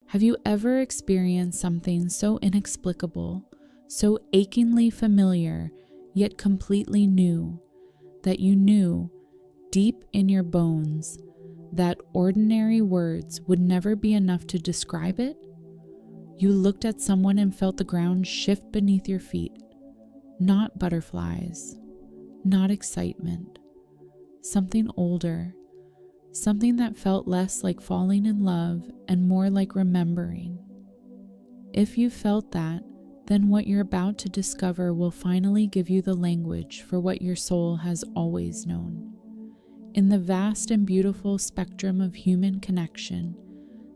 Have you ever experienced something so inexplicable, so achingly familiar, yet completely new, that you knew, deep in your bones, that ordinary words would never be enough to describe it? You looked at someone and felt the ground shift beneath your feet. Not butterflies, not excitement, something older, something that felt less like falling in love and more like remembering. If you felt that, then what you're about to discover will finally give you the language for what your soul has always known. In the vast and beautiful spectrum of human connection,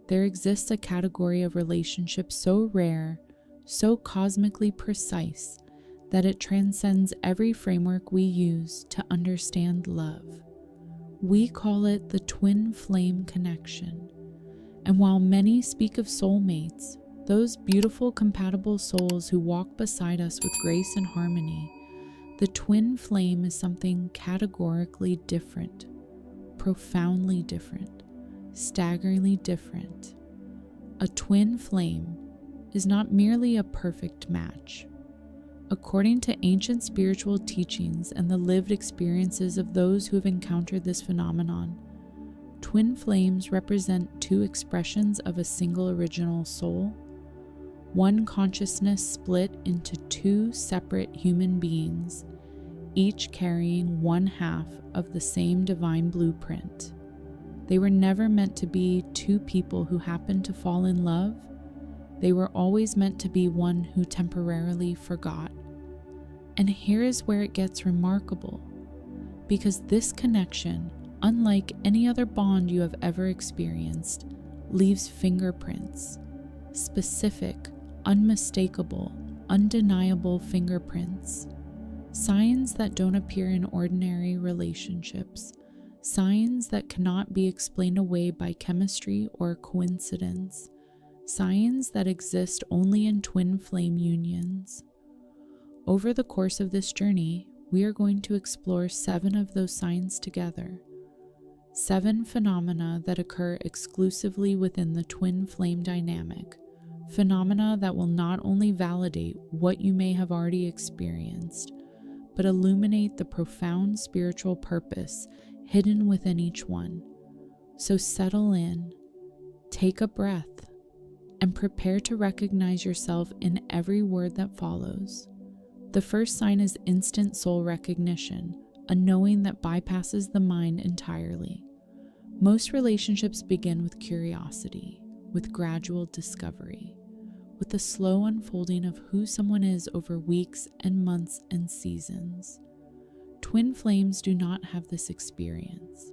there exists a category of relationships so rare, so cosmically precise, that it transcends every framework we use to understand love. We call it the twin flame connection. And while many speak of soulmates, those beautiful compatible souls who walk beside us with grace and harmony, the twin flame is something categorically different, profoundly different, staggeringly different. A twin flame is not merely a perfect match. According to ancient spiritual teachings and the lived experiences of those who have encountered this phenomenon, twin flames represent two expressions of a single original soul, one consciousness split into two separate human beings, each carrying one half of the same divine blueprint. They were never meant to be two people who happened to fall in love. They were always meant to be one who temporarily forgot. And here is where it gets remarkable, because this connection, unlike any other bond you have ever experienced, leaves fingerprints, specific, unmistakable, undeniable fingerprints, signs that don't appear in ordinary relationships, signs that cannot be explained away by chemistry or coincidence, signs that exist only in twin flame unions. Over the course of this journey, we are going to explore 7 of those signs together. 7 phenomena that occur exclusively within the twin flame dynamic, phenomena that will not only validate what you may have already experienced, but illuminate the profound spiritual purpose hidden within each one. So settle in, take a breath, and prepare to recognize yourself in every word that follows. The first sign is instant soul recognition, a knowing that bypasses the mind entirely. Most relationships begin with curiosity, with gradual discovery, with the slow unfolding of who someone is over weeks and months and seasons. Twin flames do not have this experience.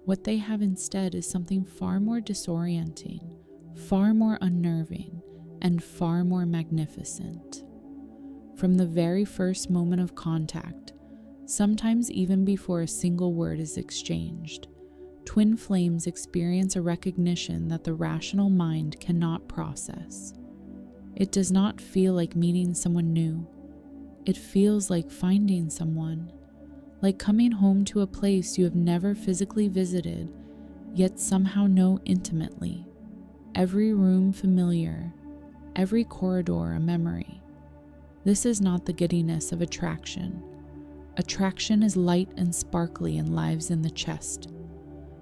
What they have instead is something far more disorienting, far more unnerving, and far more magnificent. From the very first moment of contact, sometimes even before a single word is exchanged, twin flames experience a recognition that the rational mind cannot process. It does not feel like meeting someone new. It feels like finding someone, like coming home to a place you have never physically visited, yet somehow know intimately. Every room familiar, every corridor a memory. This is not the giddiness of attraction. Attraction is light and sparkly and lives in the chest.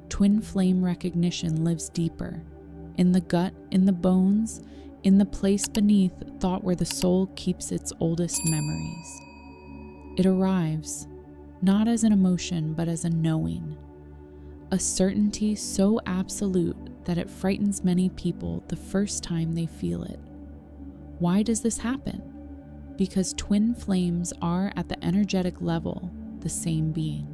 Twin flame recognition lives deeper, in the gut, in the bones, in the place beneath thought where the soul keeps its oldest memories. It arrives, not as an emotion, but as a knowing. A certainty so absolute that it frightens many people the first time they feel it. Why does this happen? Because twin flames are, at the energetic level, the same being.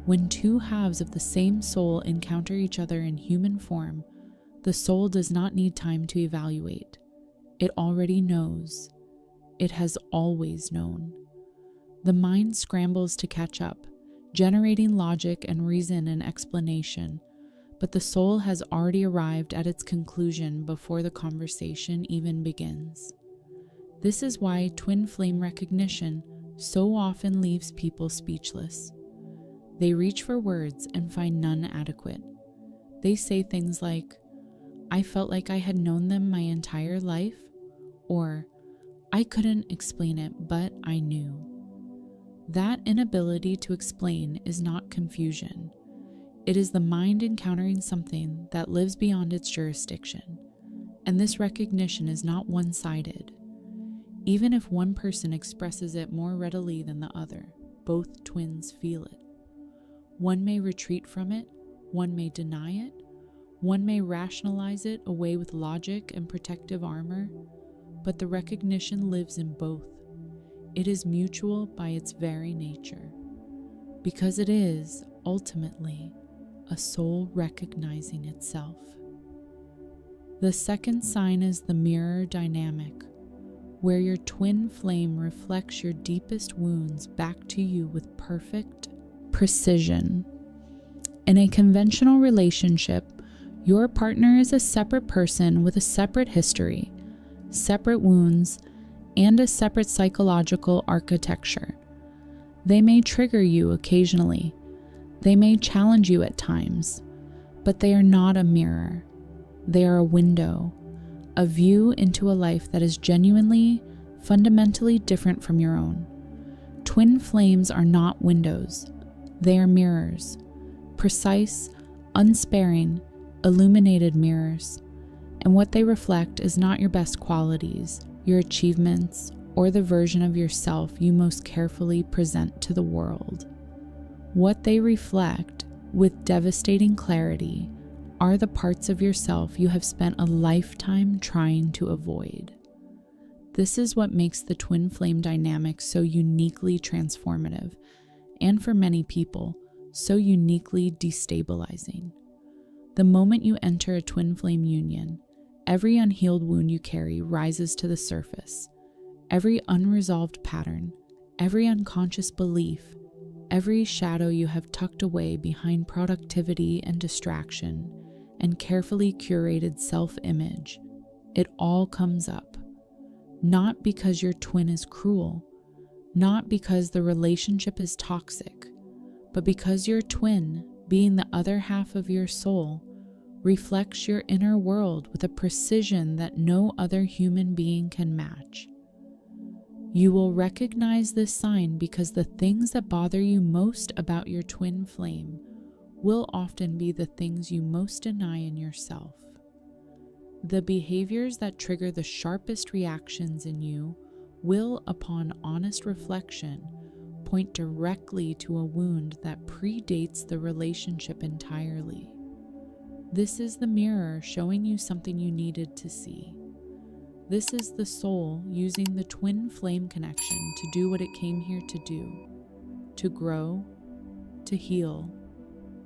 When two halves of the same soul encounter each other in human form, the soul does not need time to evaluate. It already knows. It has always known. The mind scrambles to catch up, generating logic and reason and explanation, but the soul has already arrived at its conclusion before the conversation even begins. This is why twin flame recognition so often leaves people speechless. They reach for words and find none adequate. They say things like, I felt like I had known them my entire life, or I couldn't explain it, but I knew. That inability to explain is not confusion. It is the mind encountering something that lives beyond its jurisdiction, and this recognition is not one-sided. Even if one person expresses it more readily than the other, both twins feel it. One may retreat from it, one may deny it, one may rationalize it away with logic and protective armor, but the recognition lives in both. It is mutual by its very nature, because it is, ultimately, a soul recognizing itself. The second sign is the mirror dynamic, where your twin flame reflects your deepest wounds back to you with perfect precision. In a conventional relationship, your partner is a separate person with a separate history, separate wounds, and a separate psychological architecture. They may trigger you occasionally. They may challenge you at times, but they are not a mirror. They are a window, a view into a life that is genuinely, fundamentally different from your own. Twin flames are not windows. They are mirrors, precise, unsparing, illuminated mirrors. And what they reflect is not your best qualities, your achievements, or the version of yourself you most carefully present to the world. What they reflect, with devastating clarity, are the parts of yourself you have spent a lifetime trying to avoid. This is what makes the twin flame dynamic so uniquely transformative, and for many people, so uniquely destabilizing. The moment you enter a twin flame union, every unhealed wound you carry rises to the surface. Every unresolved pattern, every unconscious belief, every shadow you have tucked away behind productivity and distraction and carefully curated self-image, it all comes up. Not because your twin is cruel, not because the relationship is toxic, but because your twin, being the other half of your soul, reflects your inner world with a precision that no other human being can match. You will recognize this sign because the things that bother you most about your twin flame will often be the things you most deny in yourself. The behaviors that trigger the sharpest reactions in you will, upon honest reflection, point directly to a wound that predates the relationship entirely. This is the mirror showing you something you needed to see. This is the soul using the twin flame connection to do what it came here to do, to grow, to heal,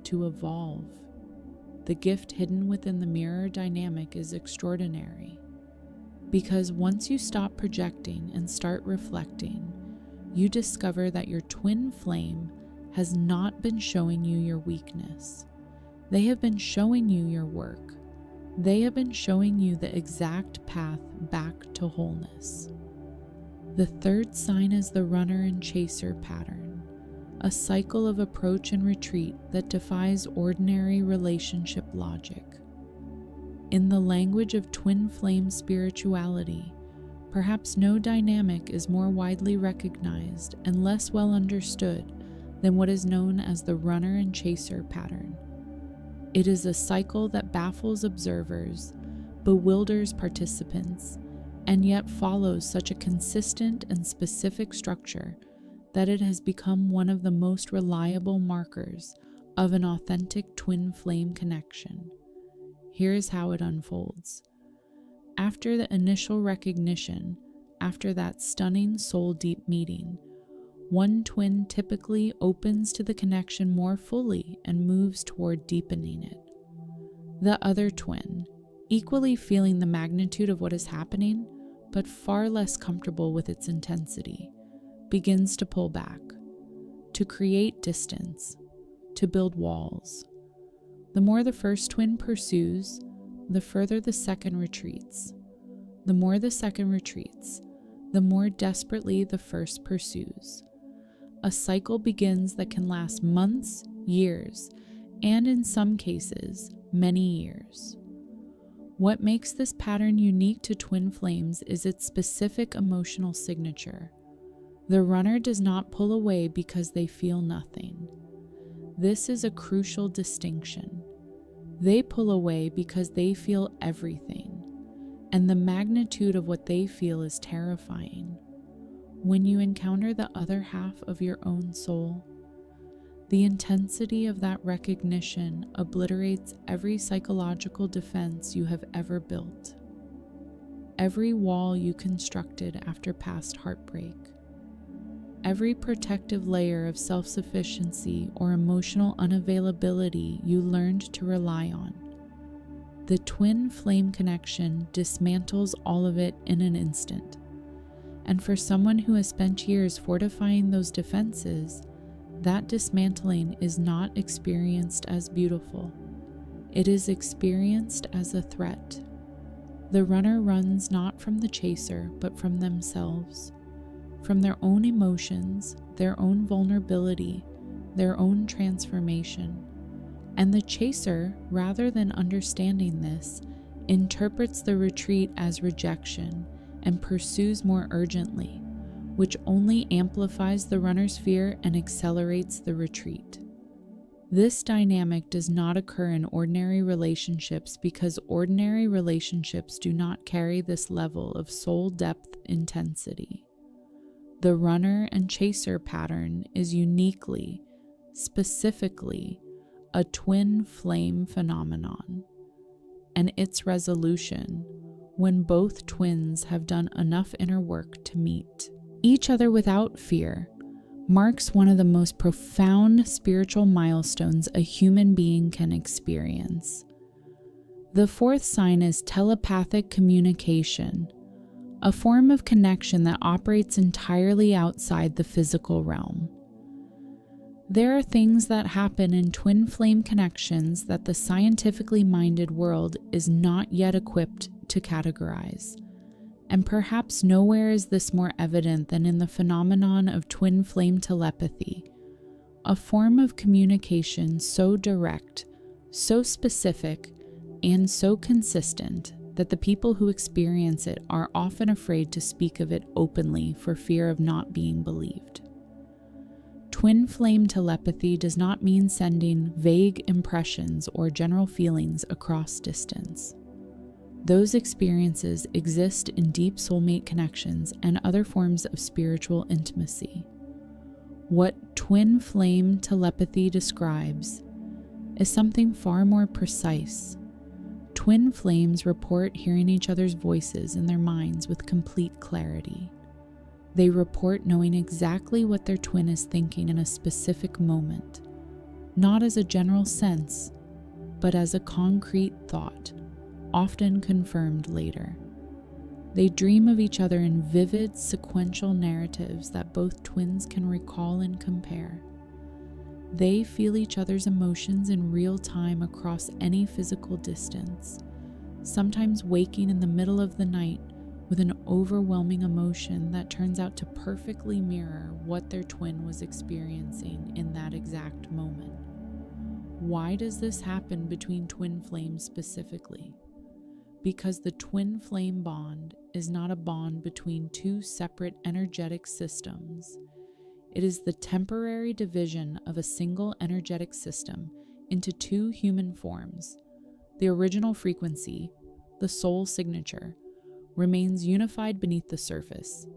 to evolve. The gift hidden within the mirror dynamic is extraordinary, because once you stop projecting and start reflecting, you discover that your twin flame has not been showing you your weakness. They have been showing you your work. They have been showing you the exact path back to wholeness. The third sign is the runner and chaser pattern, a cycle of approach and retreat that defies ordinary relationship logic. In the language of twin flame spirituality, perhaps no dynamic is more widely recognized and less well understood than what is known as the runner and chaser pattern. It is a cycle that baffles observers, bewilders participants, and yet follows such a consistent and specific structure that it has become one of the most reliable markers of an authentic twin flame connection. Here is how it unfolds. After the initial recognition, after that stunning soul-deep meeting, one twin typically opens to the connection more fully and moves toward deepening it. The other twin, equally feeling the magnitude of what is happening, but far less comfortable with its intensity, begins to pull back, to create distance, to build walls. The more the first twin pursues, the further the second retreats. The more the second retreats, the more desperately the first pursues. A cycle begins that can last months, years, and in some cases, many years. What makes this pattern unique to twin flames is its specific emotional signature. The runner does not pull away because they feel nothing. This is a crucial distinction. They pull away because they feel everything, and the magnitude of what they feel is terrifying. When you encounter the other half of your own soul, the intensity of that recognition obliterates every psychological defense you have ever built, every wall you constructed after past heartbreak, every protective layer of self-sufficiency or emotional unavailability you learned to rely on. The twin flame connection dismantles all of it in an instant. And for someone who has spent years fortifying those defenses, that dismantling is not experienced as beautiful. It is experienced as a threat. The runner runs not from the chaser, but from themselves, from their own emotions, their own vulnerability, their own transformation. And the chaser, rather than understanding this, interprets the retreat as rejection and pursues more urgently, which only amplifies the runner's fear and accelerates the retreat. This dynamic does not occur in ordinary relationships because ordinary relationships do not carry this level of soul depth intensity. The runner and chaser pattern is uniquely, specifically, a twin flame phenomenon, and its resolution, when both twins have done enough inner work to meet each other without fear, marks one of the most profound spiritual milestones a human being can experience. The fourth sign is telepathic communication, a form of connection that operates entirely outside the physical realm. There are things that happen in twin flame connections that the scientifically minded world is not yet equipped to categorize. And perhaps nowhere is this more evident than in the phenomenon of twin flame telepathy, a form of communication so direct, so specific, and so consistent that the people who experience it are often afraid to speak of it openly for fear of not being believed. Twin flame telepathy does not mean sending vague impressions or general feelings across distance. Those experiences exist in deep soulmate connections and other forms of spiritual intimacy. What twin flame telepathy describes is something far more precise. Twin flames report hearing each other's voices in their minds with complete clarity. They report knowing exactly what their twin is thinking in a specific moment, not as a general sense, but as a concrete thought, often confirmed later. They dream of each other in vivid, sequential narratives that both twins can recall and compare. They feel each other's emotions in real time across any physical distance, sometimes waking in the middle of the night with an overwhelming emotion that turns out to perfectly mirror what their twin was experiencing in that exact moment. Why does this happen between twin flames specifically? Because the twin flame bond is not a bond between two separate energetic systems. It is the temporary division of a single energetic system into two human forms. The original frequency, the soul signature, remains unified beneath the surface,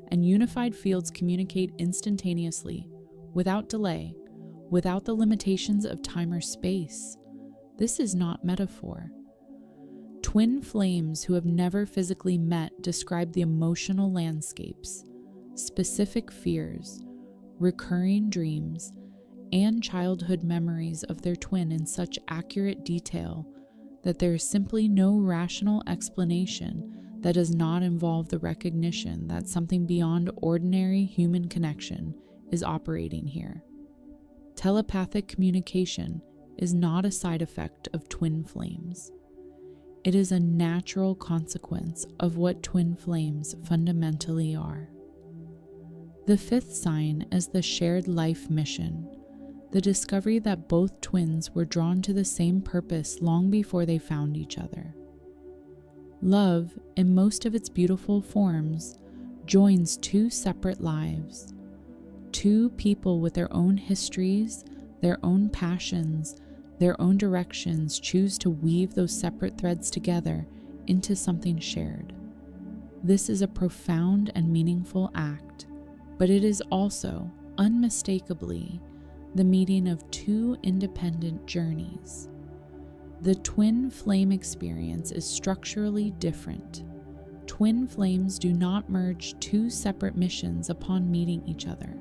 and unified fields communicate instantaneously, without delay, without the limitations of time or space. This is not metaphor. Twin flames who have never physically met describe the emotional landscapes, specific fears, recurring dreams, and childhood memories of their twin in such accurate detail that there is simply no rational explanation that does not involve the recognition that something beyond ordinary human connection is operating here. Telepathic communication is not a side effect of twin flames. It is a natural consequence of what twin flames fundamentally are. The fifth sign is the shared life mission, the discovery that both twins were drawn to the same purpose long before they found each other. Love, in most of its beautiful forms, joins two separate lives. Two people with their own histories, their own passions, their own directions choose to weave those separate threads together into something shared. This is a profound and meaningful act, but it is also, unmistakably, the meeting of two independent journeys. The twin flame experience is structurally different. Twin flames do not merge two separate missions upon meeting each other.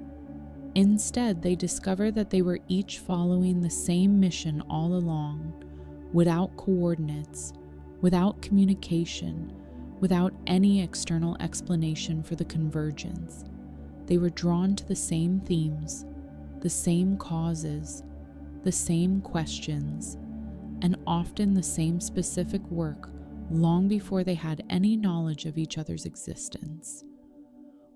Instead, they discover that they were each following the same mission all along, without coordinates, without communication, without any external explanation for the convergence. They were drawn to the same themes, the same causes, the same questions, and often the same specific work long before they had any knowledge of each other's existence.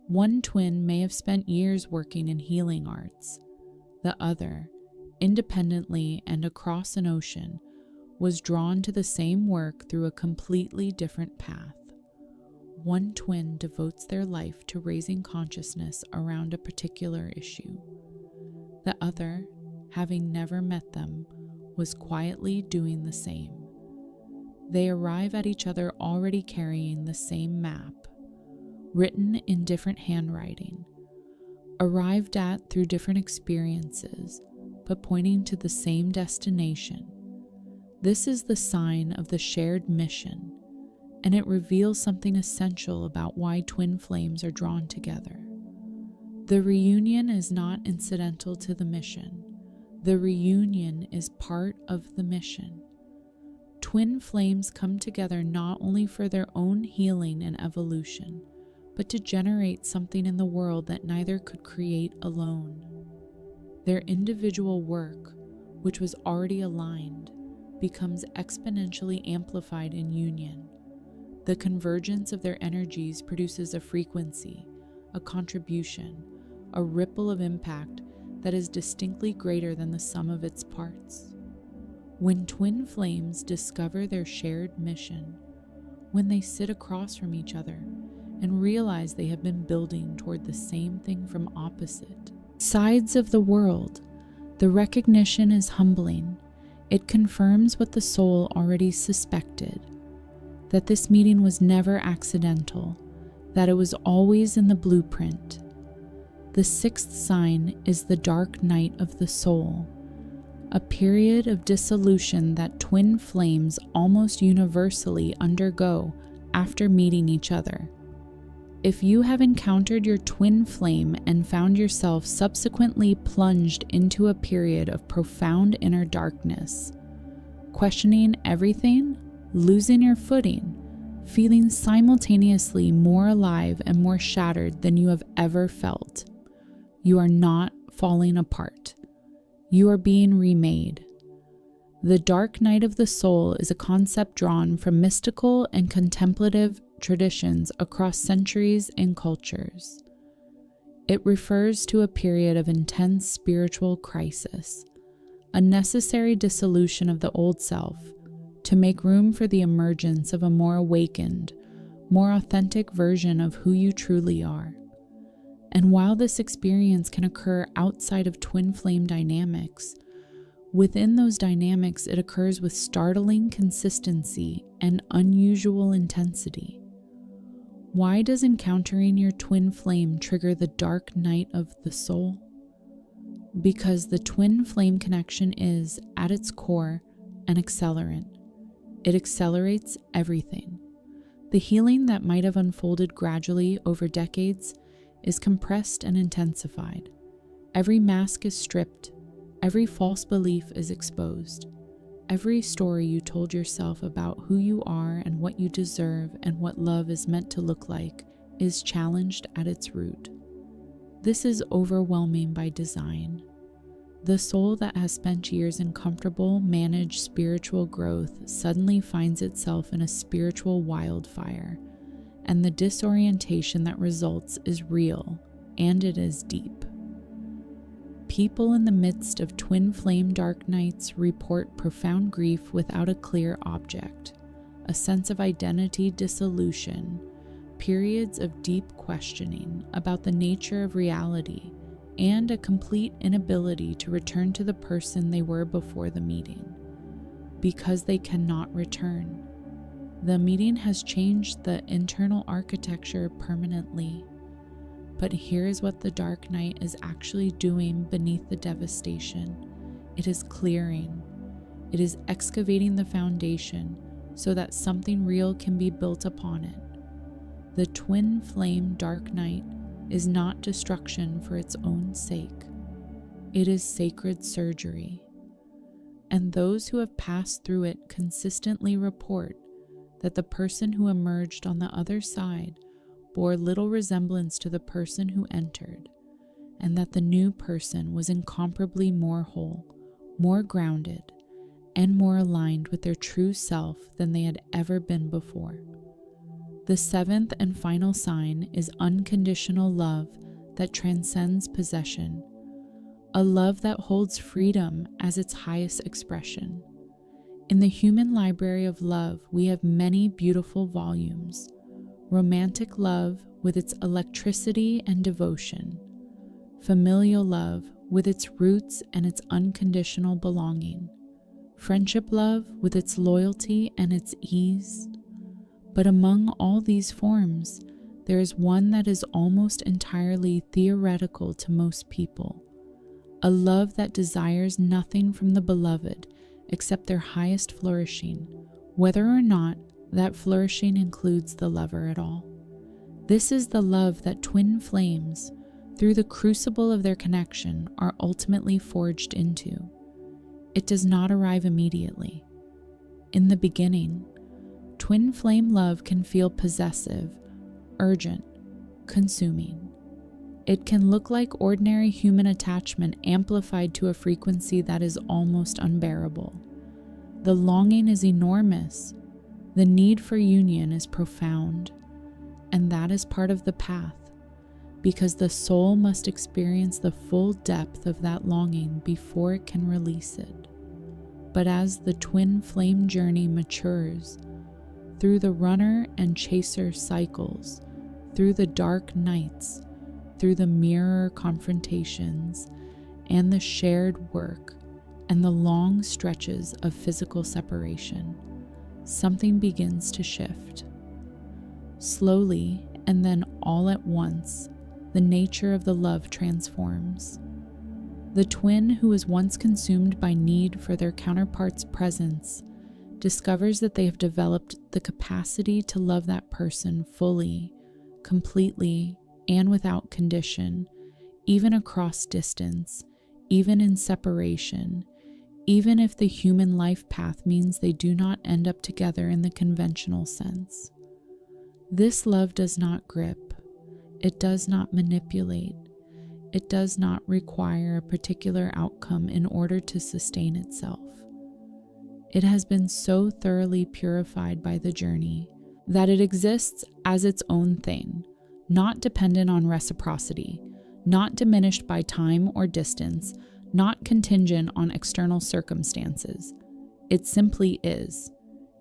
One twin may have spent years working in healing arts. The other, independently and across an ocean, was drawn to the same work through a completely different path. One twin devotes their life to raising consciousness around a particular issue. The other, having never met them, was quietly doing the same. They arrive at each other already carrying the same map, written in different handwriting, arrived at through different experiences, but pointing to the same destination. This is the sign of the shared mission, and it reveals something essential about why twin flames are drawn together. The reunion is not incidental to the mission. The reunion is part of the mission. Twin flames come together not only for their own healing and evolution, but to generate something in the world that neither could create alone. Their individual work, which was already aligned, becomes exponentially amplified in union. The convergence of their energies produces a frequency, a contribution, a ripple of impact that is distinctly greater than the sum of its parts. When twin flames discover their shared mission, when they sit across from each other and realize they have been building toward the same thing from opposite sides of the world, the recognition is humbling. It confirms what the soul already suspected, that this meeting was never accidental, that it was always in the blueprint. The sixth sign is the dark night of the soul, a period of dissolution that twin flames almost universally undergo after meeting each other. If you have encountered your twin flame and found yourself subsequently plunged into a period of profound inner darkness, questioning everything, losing your footing, feeling simultaneously more alive and more shattered than you have ever felt, you are not falling apart. You are being remade. The dark night of the soul is a concept drawn from mystical and contemplative traditions across centuries and cultures. It refers to a period of intense spiritual crisis, a necessary dissolution of the old self to make room for the emergence of a more awakened, more authentic version of who you truly are. And while this experience can occur outside of twin flame dynamics, within those dynamics it occurs with startling consistency and unusual intensity. Why does encountering your twin flame trigger the dark night of the soul? Because the twin flame connection is, at its core, an accelerant. It accelerates everything. The healing that might have unfolded gradually over decades is compressed and intensified. Every mask is stripped. Every false belief is exposed. Every story you told yourself about who you are and what you deserve and what love is meant to look like is challenged at its root. This is overwhelming by design. The soul that has spent years in comfortable, managed spiritual growth suddenly finds itself in a spiritual wildfire, and the disorientation that results is real, and it is deep. People in the midst of twin flame dark nights report profound grief without a clear object, a sense of identity dissolution, periods of deep questioning about the nature of reality, and a complete inability to return to the person they were before the meeting, because they cannot return. The meeting has changed the internal architecture permanently. But here is what the dark night is actually doing beneath the devastation. It is clearing. It is excavating the foundation so that something real can be built upon it. The twin flame dark night is not destruction for its own sake. It is sacred surgery. And those who have passed through it consistently report that the person who emerged on the other side bore little resemblance to the person who entered, and that the new person was incomparably more whole, more grounded, and more aligned with their true self than they had ever been before. The seventh and final sign is unconditional love that transcends possession, a love that holds freedom as its highest expression. In the human library of love, we have many beautiful volumes. Romantic love with its electricity and devotion, familial love with its roots and its unconditional belonging, friendship love with its loyalty and its ease. But among all these forms, there is one that is almost entirely theoretical to most people, a love that desires nothing from the beloved except their highest flourishing, whether or not that flourishing includes the lover at all. This is the love that twin flames, through the crucible of their connection, are ultimately forged into. It does not arrive immediately. In the beginning, twin flame love can feel possessive, urgent, consuming. It can look like ordinary human attachment amplified to a frequency that is almost unbearable. The longing is enormous. The need for union is profound, and that is part of the path, because the soul must experience the full depth of that longing before it can release it. But as the twin flame journey matures, through the runner and chaser cycles, through the dark nights, through the mirror confrontations, and the shared work, and the long stretches of physical separation, something begins to shift. Slowly, and then all at once, the nature of the love transforms. The twin who was once consumed by need for their counterpart's presence discovers that they have developed the capacity to love that person fully, completely, and without condition, even across distance, even in separation, even if the human life path means they do not end up together in the conventional sense. This love does not grip. It does not manipulate. It does not require a particular outcome in order to sustain itself. It has been so thoroughly purified by the journey that it exists as its own thing, not dependent on reciprocity, not diminished by time or distance, not contingent on external circumstances. It simply is.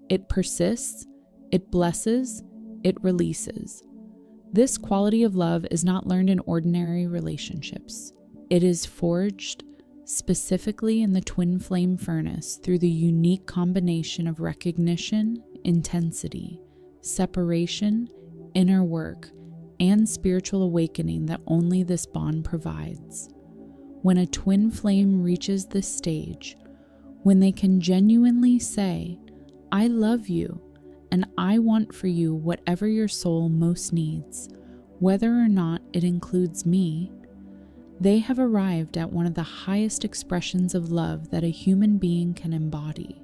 It persists, it blesses, it releases. This quality of love is not learned in ordinary relationships. It is forged specifically in the twin flame furnace through the unique combination of recognition, intensity, separation, inner work, and spiritual awakening that only this bond provides. When a twin flame reaches this stage, when they can genuinely say, "I love you, and I want for you whatever your soul most needs, whether or not it includes me," they have arrived at one of the highest expressions of love that a human being can embody.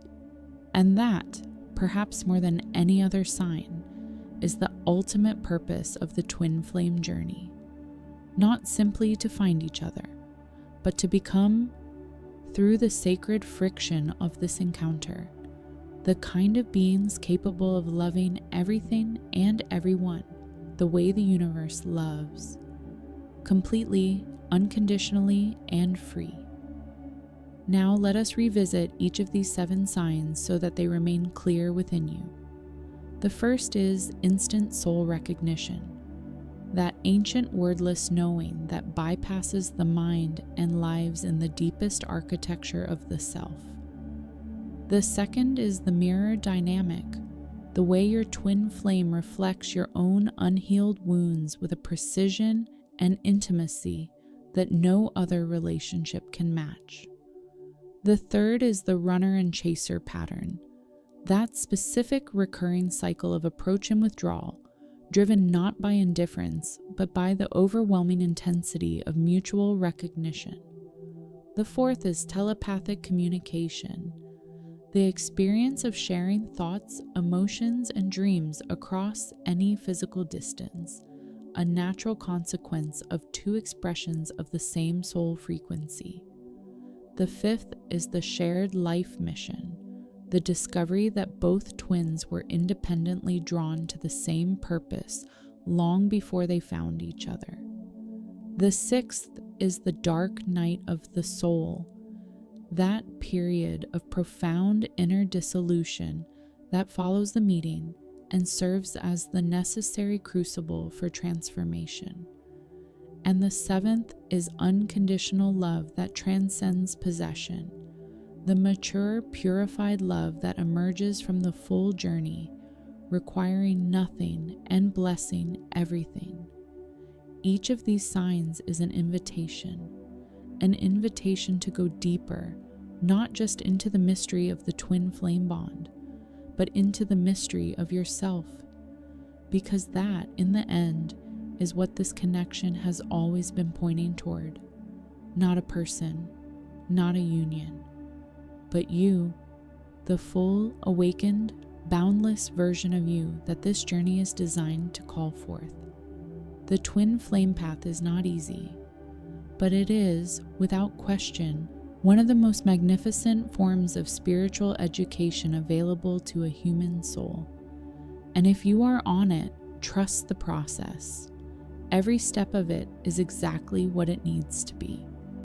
And that, perhaps more than any other sign, is the ultimate purpose of the twin flame journey. Not simply to find each other, but to become, through the sacred friction of this encounter, the kind of beings capable of loving everything and everyone the way the universe loves, completely, unconditionally, and free. Now let us revisit each of these 7 signs so that they remain clear within you. The first is instant soul recognition, that ancient wordless knowing that bypasses the mind and lives in the deepest architecture of the self. The second is the mirror dynamic, the way your twin flame reflects your own unhealed wounds with a precision and intimacy that no other relationship can match. The third is the runner and chaser pattern, that specific recurring cycle of approach and withdrawal, driven not by indifference, but by the overwhelming intensity of mutual recognition. The fourth is telepathic communication, the experience of sharing thoughts, emotions, and dreams across any physical distance, a natural consequence of two expressions of the same soul frequency. The fifth is the shared life mission, the discovery that both twins were independently drawn to the same purpose long before they found each other. The sixth is the dark night of the soul, that period of profound inner dissolution that follows the meeting and serves as the necessary crucible for transformation. And the seventh is unconditional love that transcends possession, the mature, purified love that emerges from the full journey, requiring nothing and blessing everything. Each of these signs is an invitation to go deeper, not just into the mystery of the twin flame bond, but into the mystery of yourself, because that, in the end, is what this connection has always been pointing toward. Not a person, not a union, but you, the full, awakened, boundless version of you that this journey is designed to call forth. The twin flame path is not easy, but it is, without question, one of the most magnificent forms of spiritual education available to a human soul. And if you are on it, trust the process. Every step of it is exactly what it needs to be.